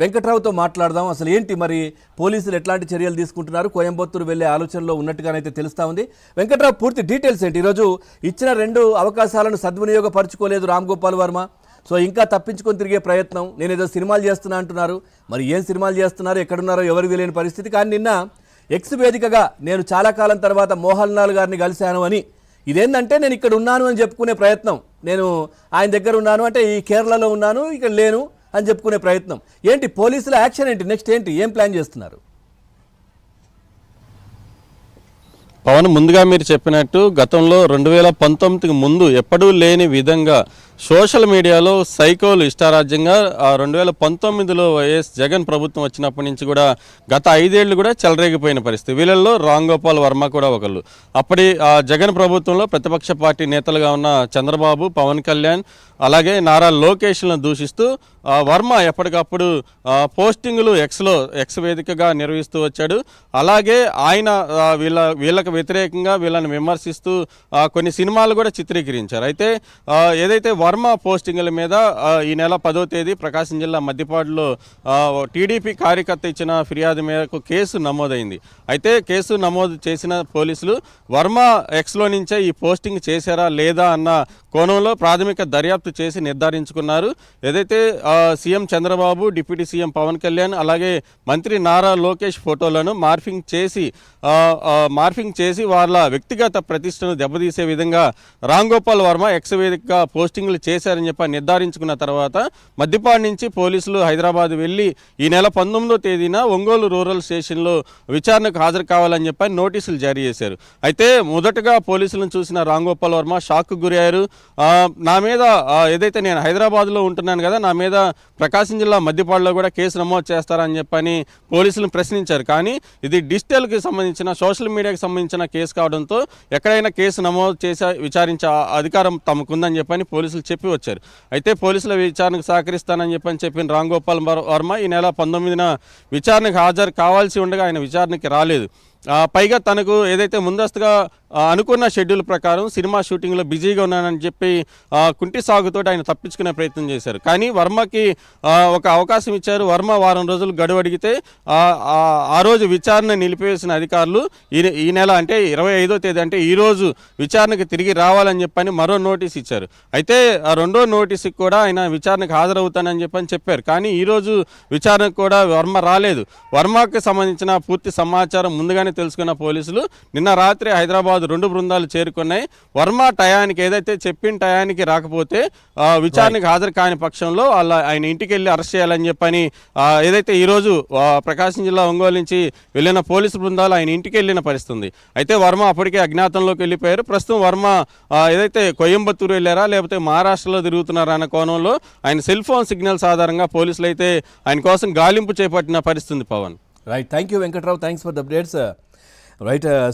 వెంకట్రావుతో మాట్లాడదాం. అసలు ఏంటి మరి పోలీసులు ఎట్లాంటి చర్యలు తీసుకుంటున్నారు, కోయంబత్తూరు వెళ్లే ఆలోచనలో ఉన్నట్టుగానైతే తెలుస్తా ఉంది. వెంకట్రావు, పూర్తి డీటెయిల్స్ ఏంటి? ఈరోజు ఇచ్చిన 2 అవకాశాలను సద్వినియోగపరచుకోలేదు రామ్ గోపాల్ వర్మ. సో ఇంకా తప్పించుకొని తిరిగే ప్రయత్నం. నేనేదో సినిమాలు చేస్తున్నా అంటున్నారు. మరి ఏం సినిమాలు చేస్తున్నారు, ఎక్కడున్నారో ఎవరికి తెలియని పరిస్థితి. కానీ నిన్న ఎక్స్ వేదికగా నేను చాలా కాలం తర్వాత మోహన్ లాల్ గారిని కలిశాను అని, ఇదేంటంటే నేను ఇక్కడ ఉన్నాను అని చెప్పుకునే ప్రయత్నం. నేను ఆయన దగ్గర ఉన్నాను అంటే ఈ కేరళలో ఉన్నాను, ఇక్కడ లేను అని చెప్పుకునే ప్రయత్నం. ఏంటి పోలీసుల యాక్షన్ ఏంటి? నెక్స్ట్ ఏంటి, ఏం ప్లాన్ చేస్తున్నారు? పవన్, ముందుగా మీరు చెప్పినట్టు గతంలో 2019కి ముందు ఎప్పుడూ లేని విధంగా సోషల్ మీడియాలో సైకోలు ఇష్టారాజ్యంగా 2019లో వైఎస్ జగన్ ప్రభుత్వం వచ్చినప్పటి నుంచి కూడా గత 5 ఏళ్ళు కూడా చెలరేగిపోయిన పరిస్థితి. వీళ్ళల్లో రామ్ గోపాల్ వర్మ కూడా ఒకళ్ళు. అప్పటి జగన్ ప్రభుత్వంలో ప్రతిపక్ష పార్టీ నేతలుగా ఉన్న చంద్రబాబు, పవన్ కళ్యాణ్, అలాగే నారా లోకేష్లను దూషిస్తూ వర్మ ఎప్పటికప్పుడు పోస్టింగులు ఎక్స్ వేదికగా నిర్వహిస్తూ వచ్చాడు. అలాగే ఆయన వీళ్ళకి వ్యతిరేకంగా వీళ్ళని విమర్శిస్తూ కొన్ని సినిమాలు కూడా చిత్రీకరించారు. అయితే ఏదైతే వర్మ పోస్టింగుల మీద ఈ నెల 10వ తేదీ ప్రకాశం జిల్లా మద్దిపాడులో టీడీపీ కార్యకర్త ఇచ్చిన ఫిర్యాదు మేరకు కేసు నమోదైంది. అయితే కేసు నమోదు చేసిన పోలీసులు వర్మ ఎక్స్లో నుంచే ఈ పోస్టింగ్ చేశారా లేదా అన్న కోణంలో ప్రాథమిక దర్యాప్తు చేసి నిర్ధారించుకున్నారు. ఏదైతే CM Chandrababu, deputy CM Pawan Kalyan, అలాగే మంత్రి నారా లోకేష్ ఫోటోలను మార్ఫింగ్ చేసి వాళ్ళ వ్యక్తిగత ప్రతిష్టను దెబ్బతీసే విధంగా రామ్ గోపాల్ వర్మ ఎక్స్ వేదికగా పోస్టింగ్లు చేశారని చెప్పి నిర్ధారించుకున్న తర్వాత మద్దిపాడు నుంచి పోలీసులు హైదరాబాద్ వెళ్ళి ఈ నెల 19వ తేదీన ఒంగోలు రూరల్ స్టేషన్లో విచారణకు హాజరు కావాలని చెప్పి నోటీసులు జారీ చేశారు. అయితే మొదటగా పోలీసులను చూసిన రామ్ గోపాల్ వర్మ షాక్కు గురయ్యారు. నా మీద ఏదైతే నేను హైదరాబాద్లో ఉంటున్నాను కదా, నా మీద ప్రకాశం జిల్లా మద్దిపాడులో కూడా కేసు నమోదు చేస్తారని చెప్పని పోలీసులను ప్రశ్నించారు. కానీ ఇది డిజిటల్కి సంబంధించిన, సోషల్ మీడియాకి సంబంధించిన కేసు కావడంతో ఎక్కడైనా కేసు నమోదు చేసి విచారించే అధికారం తమకుందని చెప్పని పోలీసులు చెప్పి వచ్చారు. అయితే పోలీసుల విచారణకు సహకరిస్తానని చెప్పిన రామ్ గోపాల్ వర్మ ఈ నెల 19న విచారణకు హాజరు కావాల్సి ఉండగా ఆయన విచారణకి రాలేదు. పైగా తనకు ఏదైతే ముందస్తుగా అనుకున్న షెడ్యూల్ ప్రకారం సినిమా షూటింగ్లో బిజీగా ఉన్నానని చెప్పి కుంటి సాగుతో ఆయన తప్పించుకునే ప్రయత్నం చేశారు. కానీ వర్మకి ఒక అవకాశం ఇచ్చారు. వర్మ వారం రోజులు గడువు అడిగితే ఆ రోజు విచారణ నిలిపివేసిన అధికారులు ఈ నెల అంటే 25వ తేదీ అంటే ఈరోజు విచారణకు తిరిగి రావాలని చెప్పని మరో నోటీస్ ఇచ్చారు. అయితే రెండో నోటీస్కి కూడా ఆయన విచారణకు హాజరవుతానని చెప్పారు. కానీ ఈరోజు విచారణకు కూడా వర్మ రాలేదు. వర్మకు సంబంధించిన పూర్తి సమాచారం ముందుగానే తెలుసుకున్న పోలీసులు నిన్న రాత్రి హైదరాబాద్ 2 బృందాలు చేరుకున్నాయి. వర్మ టయానికి, ఏదైతే చెప్పిన టయానికి రాకపోతే విచారణకు హాజరు కాని పక్షంలో ఆయన ఇంటికి వెళ్ళి అరెస్ట్ చేయాలని చెప్పని ఏదైతే ఈరోజు ప్రకాశం జిల్లా ఒంగోలు నుంచి వెళ్ళిన పోలీసు బృందాలు ఆయన ఇంటికి వెళ్ళిన పరిస్థితుంది. అయితే వర్మ అప్పటికే అజ్ఞాతంలోకి వెళ్ళిపోయారు. ప్రస్తుతం వర్మ ఏదైతే కోయంబత్తూరు వెళ్ళారా లేకపోతే మహారాష్ట్రలో తిరుగుతున్నారా అన్న కోణంలో ఆయన సెల్ ఫోన్ సిగ్నల్స్ ఆధారంగా పోలీసులు అయితే ఆయన కోసం గాలింపు చేపట్టిన పరిస్థితుంది. Pavan, right, thank you Venkatrao, thanks for the updates. Right.